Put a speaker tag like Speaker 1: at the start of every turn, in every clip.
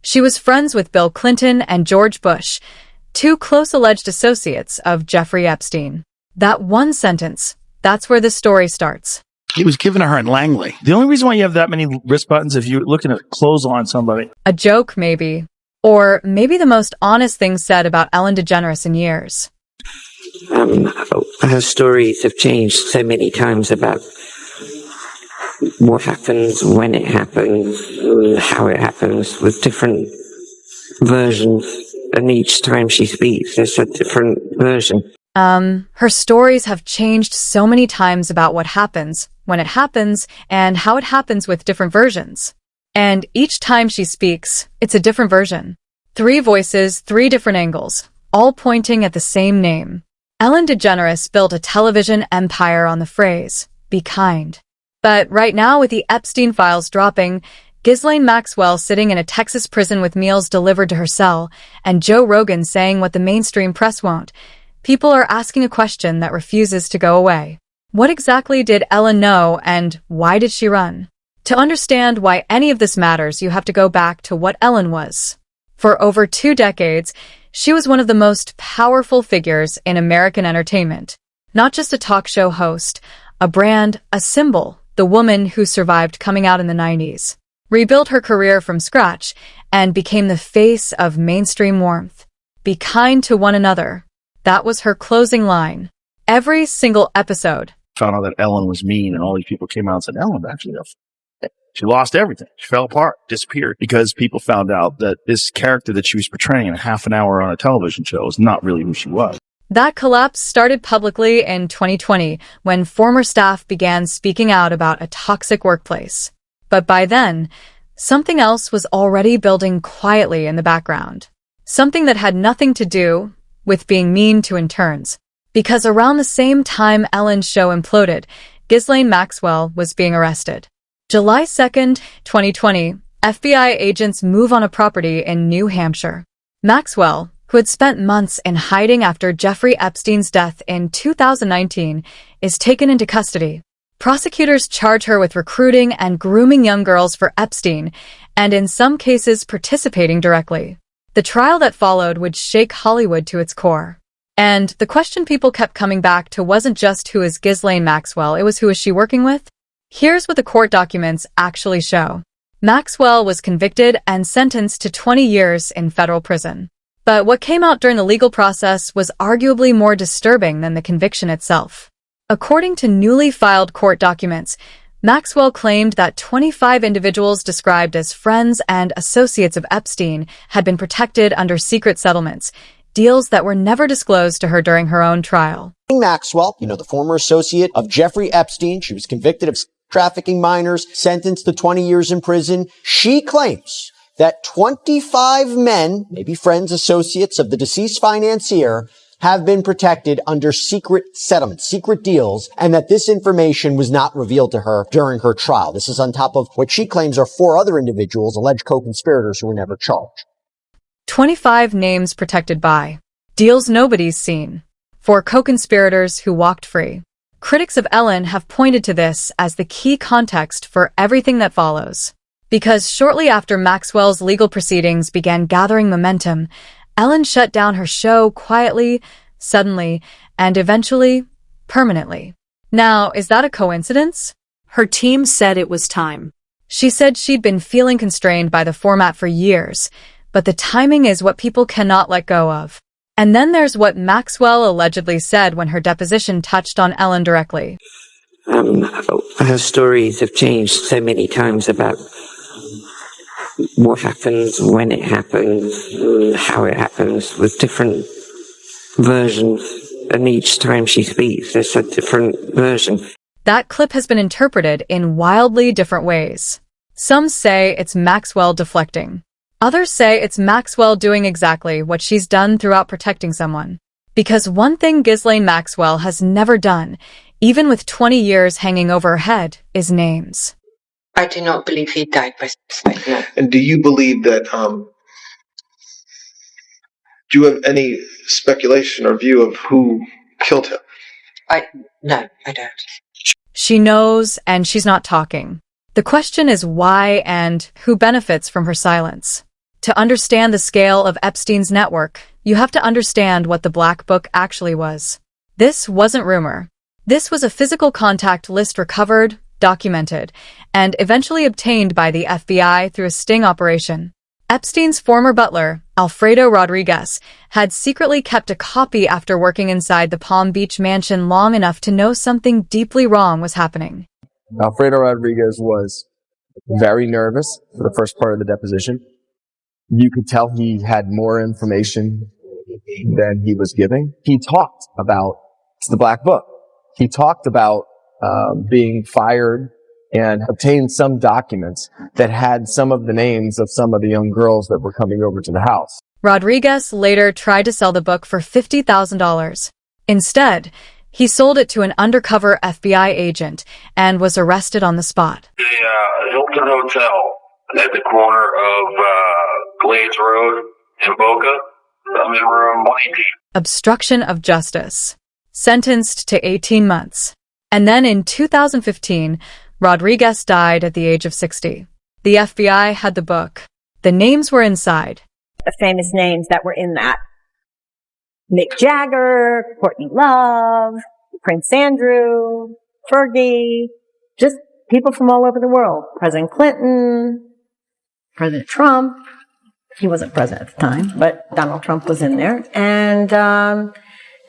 Speaker 1: She was friends with Bill Clinton and George Bush, two close alleged associates of Jeffrey Epstein. That one sentence, that's where the story starts.
Speaker 2: It was given to her in Langley. The only reason why you have that many wrist buttons if you're looking at clothes on somebody.
Speaker 1: A joke, maybe. Or maybe the most honest thing said about Ellen DeGeneres in years.
Speaker 3: Her stories have changed so many times about what happens, when it happens, how it happens, with different versions. And each time she speaks, there's a different version.
Speaker 1: Her stories have changed so many times about what happens, when it happens, and how it happens with different versions. And each time she speaks, it's a different version. 3 voices, 3 different angles, all pointing at the same name. Ellen DeGeneres built a television empire on the phrase, "Be kind." But right now, with the Epstein files dropping, Ghislaine Maxwell sitting in a Texas prison with meals delivered to her cell, and Joe Rogan saying what the mainstream press won't, people are asking a question that refuses to go away. What exactly did Ellen know, and why did she run? To understand why any of this matters, you have to go back to what Ellen was. For over 2 decades, she was one of the most powerful figures in American entertainment. Not just a talk show host, a brand, a symbol, the woman who survived coming out in the 90s, rebuilt her career from scratch, and became the face of mainstream warmth. Be kind to one another. That was her closing line. Every single episode.
Speaker 2: Found out that Ellen was mean, and all these people came out and said, Ellen actually, she lost everything. She fell apart, disappeared, because people found out that this character that she was portraying in half an hour on a television show is not really who she was.
Speaker 1: That collapse started publicly in 2020 when former staff began speaking out about a toxic workplace. But by then, something else was already building quietly in the background. Something that had nothing to do with being mean to interns. Because around the same time Ellen's show imploded, Ghislaine Maxwell was being arrested. July 2nd, 2020, FBI agents move on a property in New Hampshire. Maxwell, who had spent months in hiding after Jeffrey Epstein's death in 2019, is taken into custody. Prosecutors charge her with recruiting and grooming young girls for Epstein, and in some cases participating directly. The trial that followed would shake Hollywood to its core. And the question people kept coming back to wasn't just who is Ghislaine Maxwell, it was who is she working with? Here's what the court documents actually show. Maxwell was convicted and sentenced to 20 years in federal prison. But what came out during the legal process was arguably more disturbing than the conviction itself. According to newly filed court documents, Maxwell claimed that 25 individuals described as friends and associates of Epstein had been protected under secret settlements, deals that were never disclosed to her during her own trial.
Speaker 4: Maxwell, the former associate of Jeffrey Epstein, she was convicted of trafficking minors, sentenced to 20 years in prison. She claims that 25 men, maybe friends, associates of the deceased financier, have been protected under secret settlements, secret deals, and that this information was not revealed to her during her trial. This is on top of what she claims are 4 other individuals, alleged co-conspirators, who were never charged.
Speaker 1: 25 names protected by deals nobody's seen. 4 co-conspirators who walked free. Critics of Ellen have pointed to this as the key context for everything that follows. Because shortly after Maxwell's legal proceedings began gathering momentum, Ellen shut down her show quietly, suddenly, and eventually, permanently. Now, is that a coincidence?
Speaker 5: Her team said it was time.
Speaker 1: She said she'd been feeling constrained by the format for years, but the timing is what people cannot let go of. And then there's what Maxwell allegedly said when her deposition touched on Ellen directly.
Speaker 3: Her stories have changed so many times about what happens, when it happens, how it happens, with different versions. And each time she speaks, there's a different version.
Speaker 1: That clip has been interpreted in wildly different ways. Some say it's Maxwell deflecting. Others say it's Maxwell doing exactly what she's done throughout protecting someone. Because one thing Ghislaine Maxwell has never done, even with 20 years hanging over her head, is names.
Speaker 6: I do not believe he died by suicide, no.
Speaker 7: And do you believe that, do you have any speculation or view of who killed him?
Speaker 6: No, I don't.
Speaker 1: She knows, and she's not talking. The question is why and who benefits from her silence. To understand the scale of Epstein's network, you have to understand what the Black Book actually was. This wasn't rumor. This was a physical contact list recovered, documented, and eventually obtained by the FBI through a sting operation. Epstein's former butler, Alfredo Rodriguez, had secretly kept a copy after working inside the Palm Beach mansion long enough to know something deeply wrong was happening.
Speaker 8: Alfredo Rodriguez was very nervous for the first part of the deposition. You could tell he had more information than he was giving. He talked about the Black Book. He talked about being fired and obtained some documents that had some of the names of some of the young girls that were coming over to the house.
Speaker 1: Rodriguez later tried to sell the book for $50,000. Instead, he sold it to an undercover FBI agent and was arrested on the spot.
Speaker 9: The Hilton Hotel at the corner of Glades Road in Boca. I'm in room 118.
Speaker 1: Obstruction of justice. Sentenced to 18 months. And then in 2015, Rodriguez died at the age of 60. The FBI had the book. The names were inside.
Speaker 10: The famous names that were in that. Mick Jagger, Courtney Love, Prince Andrew, Fergie, just people from all over the world. President Clinton, President Trump. He wasn't president at the time, but Donald Trump was in there. And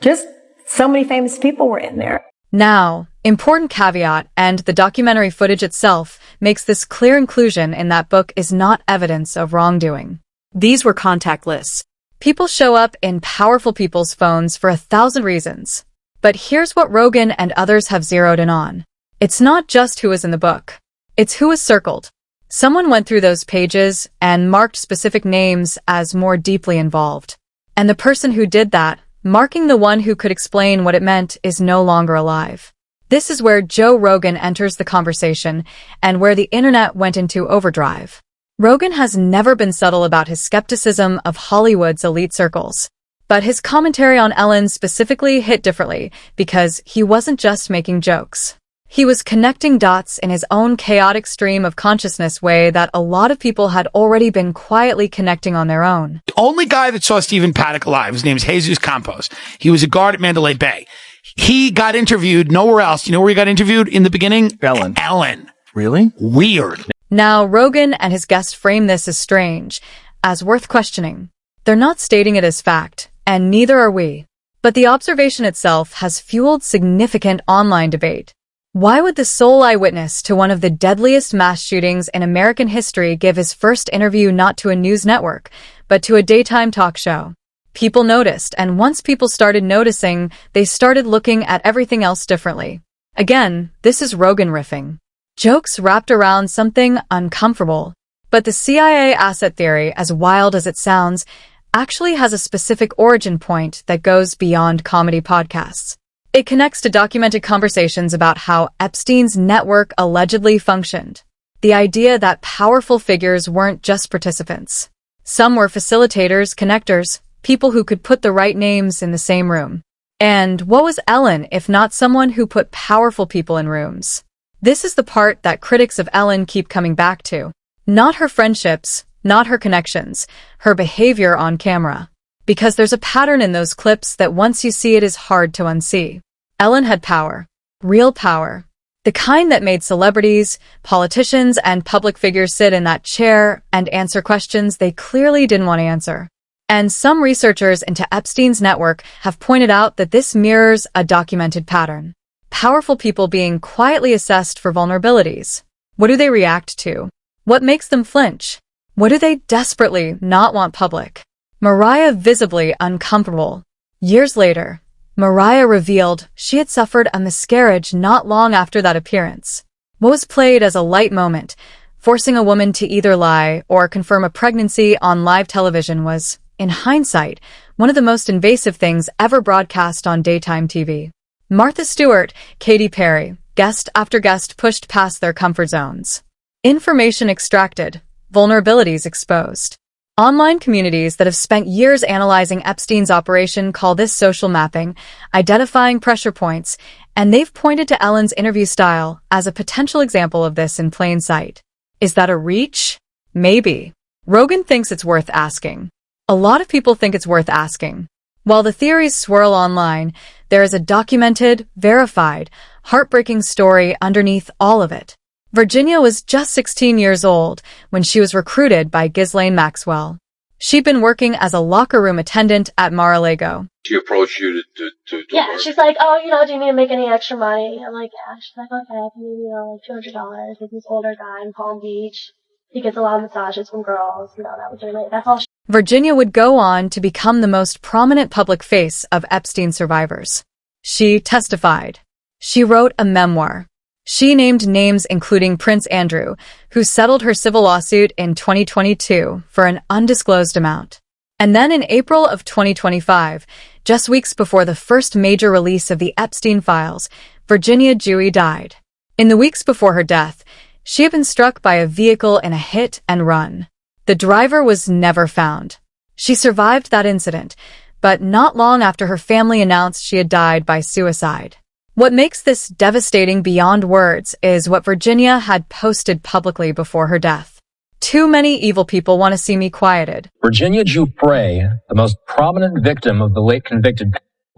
Speaker 10: just so many famous people were in there.
Speaker 1: Now, important caveat, and the documentary footage itself makes this clear inclusion in that book is not evidence of wrongdoing.
Speaker 5: These were contact lists.
Speaker 1: People show up in powerful people's phones for 1,000 reasons. But here's what Rogan and others have zeroed in on. It's not just who is in the book. It's who is circled. Someone went through those pages and marked specific names as more deeply involved. And the person who did that, marking the one who could explain what it meant, is no longer alive. This is where Joe Rogan enters the conversation and where the internet went into overdrive. Rogan has never been subtle about his skepticism of Hollywood's elite circles. But his commentary on Ellen specifically hit differently because he wasn't just making jokes. He was connecting dots in his own chaotic stream of consciousness way that a lot of people had already been quietly connecting on their own.
Speaker 11: The only guy that saw Stephen Paddock alive, his name is Jesus Campos. He was a guard at Mandalay Bay. He got interviewed nowhere else. You know where he got interviewed? In the beginning? Ellen.
Speaker 2: Really?
Speaker 11: Weird.
Speaker 1: Now, Rogan and his guest frame this as strange, as worth questioning. They're not stating it as fact, and neither are we. But the observation itself has fueled significant online debate. Why would the sole eyewitness to one of the deadliest mass shootings in American history give his first interview not to a news network, but to a daytime talk show? People noticed, and once people started noticing, they started looking at everything else differently. Again, this is Rogan riffing. Jokes wrapped around something uncomfortable. But the CIA asset theory, as wild as it sounds, actually has a specific origin point that goes beyond comedy podcasts. It connects to documented conversations about how Epstein's network allegedly functioned. The idea that powerful figures weren't just participants. Some were facilitators, connectors, people who could put the right names in the same room. And what was Ellen if not someone who put powerful people in rooms? This is the part that critics of Ellen keep coming back to. Not her friendships, not her connections, her behavior on camera. Because there's a pattern in those clips that once you see it is hard to unsee. Ellen had power. Real power. The kind that made celebrities, politicians, and public figures sit in that chair and answer questions they clearly didn't want to answer. And some researchers into Epstein's network have pointed out that this mirrors a documented pattern. Powerful people being quietly assessed for vulnerabilities. What do they react to? What makes them flinch? What do they desperately not want public? Mariah visibly uncomfortable. Years later, Mariah revealed she had suffered a miscarriage not long after that appearance. What was played as a light moment, forcing a woman to either lie or confirm a pregnancy on live television was, in hindsight, one of the most invasive things ever broadcast on daytime TV. Martha Stewart, Katy Perry, guest after guest pushed past their comfort zones. Information extracted, vulnerabilities exposed. Online communities that have spent years analyzing Epstein's operation call this social mapping, identifying pressure points, and they've pointed to Ellen's interview style as a potential example of this in plain sight. Is that a reach? Maybe. Rogan thinks it's worth asking. A lot of people think it's worth asking. While the theories swirl online, there is a documented, verified, heartbreaking story underneath all of it. Virginia was just 16 years old when she was recruited by Ghislaine Maxwell. She'd been working as a locker room attendant at Mar-a-Lago.
Speaker 9: She approached you to
Speaker 12: Yeah,
Speaker 9: work?
Speaker 12: she's like, oh, do you need to make any extra money? I'm like, yeah. She's like, okay, I can give $200 with this older guy in Palm Beach. He gets a lot of massages from girls. That was really, that's all.
Speaker 1: Virginia would go on to become the most prominent public face of Epstein survivors. She testified. She wrote a memoir. She named names including Prince Andrew, who settled her civil lawsuit in 2022 for an undisclosed amount. And then in April of 2025, just weeks before the first major release of the Epstein files, Virginia Dewey died. In the weeks before her death, she had been struck by a vehicle in a hit and run. The driver was never found. She survived that incident, but not long after her family announced she had died by suicide. What makes this devastating beyond words is what Virginia had posted publicly before her death. Too many evil people want to see me quieted.
Speaker 13: Virginia Giuffre, the most prominent victim of the late convicted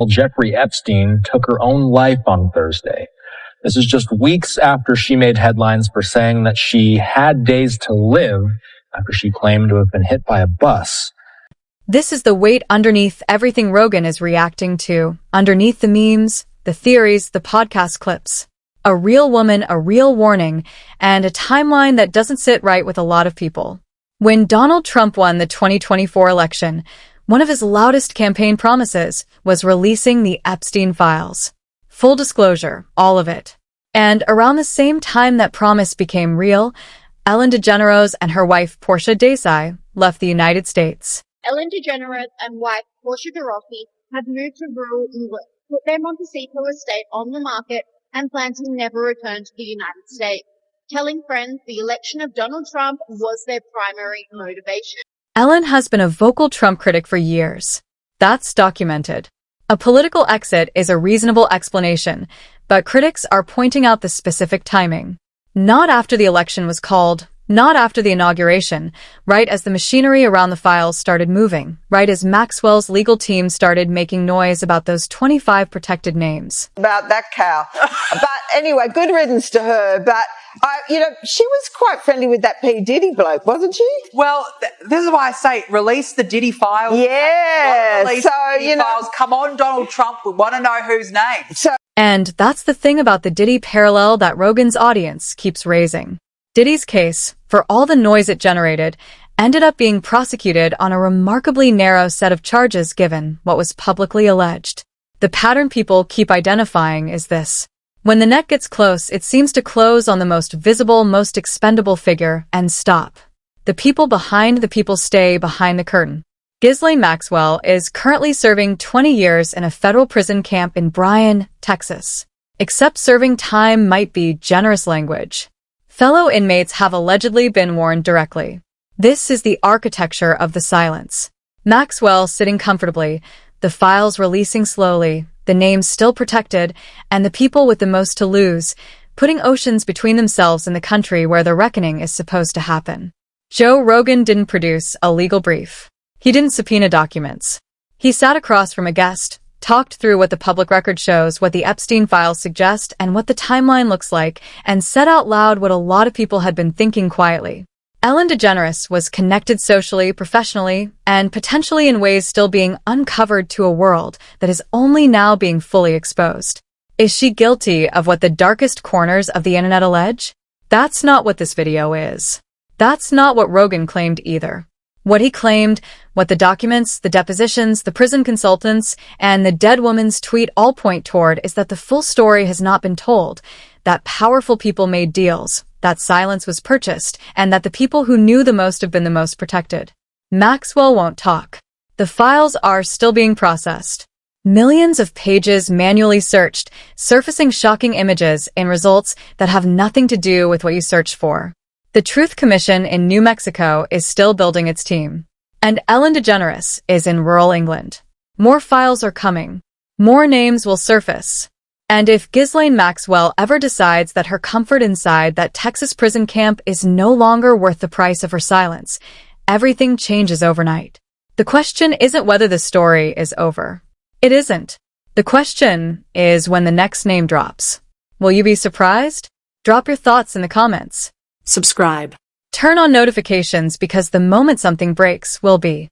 Speaker 13: Jeffrey Epstein, took her own life on Thursday. This is just weeks after she made headlines for saying that she had days to live after she claimed to have been hit by a bus.
Speaker 1: This is the weight underneath everything Rogan is reacting to, underneath the memes, the theories, the podcast clips. A real woman, a real warning, and a timeline that doesn't sit right with a lot of people. When Donald Trump won the 2024 election, one of his loudest campaign promises was releasing the Epstein files. Full disclosure, all of it. And around the same time that promise became real, Ellen DeGeneres and her wife Portia Desai left the United States.
Speaker 14: Ellen DeGeneres and wife Portia Desai have moved to rural England, put their Montecito estate on the market, and plan to never return to the United States, telling friends the election of Donald Trump was their primary motivation.
Speaker 1: Ellen has been a vocal Trump critic for years. That's documented. A political exit is a reasonable explanation, but critics are pointing out the specific timing. Not after the election was called, not after the inauguration, right as the machinery around the files started moving, right as Maxwell's legal team started making noise about those 25 protected names.
Speaker 15: About that cow. But anyway, good riddance to her. But, she was quite friendly with that P. Diddy bloke, wasn't she?
Speaker 16: Well, this is why I say release the Diddy files.
Speaker 15: Yeah.
Speaker 16: Release the Diddy files. Come on, Donald Trump. We want to know whose name.
Speaker 1: And that's the thing about the Diddy parallel that Rogan's audience keeps raising. Diddy's case, for all the noise it generated, ended up being prosecuted on a remarkably narrow set of charges given what was publicly alleged. The pattern people keep identifying is this. When the net gets close, it seems to close on the most visible, most expendable figure and stop. The people behind the people stay behind the curtain. Ghislaine Maxwell is currently serving 20 years in a federal prison camp in Bryan, Texas. Except serving time might be generous language. Fellow inmates have allegedly been warned directly. This is the architecture of the silence. Maxwell sitting comfortably, the files releasing slowly, the names still protected, and the people with the most to lose, putting oceans between themselves and the country where the reckoning is supposed to happen. Joe Rogan didn't produce a legal brief. He didn't subpoena documents. He sat across from a guest, talked through what the public record shows, what the Epstein files suggest, and what the timeline looks like, and said out loud what a lot of people had been thinking quietly. Ellen DeGeneres was connected socially, professionally, and potentially in ways still being uncovered to a world that is only now being fully exposed. Is she guilty of what the darkest corners of the internet allege? That's not what this video is. That's not what Rogan claimed either. What he claimed, what the documents, the depositions, the prison consultants, and the dead woman's tweet all point toward is that the full story has not been told, that powerful people made deals, that silence was purchased, and that the people who knew the most have been the most protected. Maxwell won't talk. The files are still being processed. Millions of pages manually searched, surfacing shocking images in results that have nothing to do with what you searched for. The Truth Commission in New Mexico is still building its team. And Ellen DeGeneres is in rural England. More files are coming. More names will surface. And if Ghislaine Maxwell ever decides that her comfort inside that Texas prison camp is no longer worth the price of her silence, everything changes overnight. The question isn't whether the story is over. It isn't. The question is when the next name drops. Will you be surprised? Drop your thoughts in the comments.
Speaker 5: Subscribe.
Speaker 1: Turn on notifications because the moment something breaks will be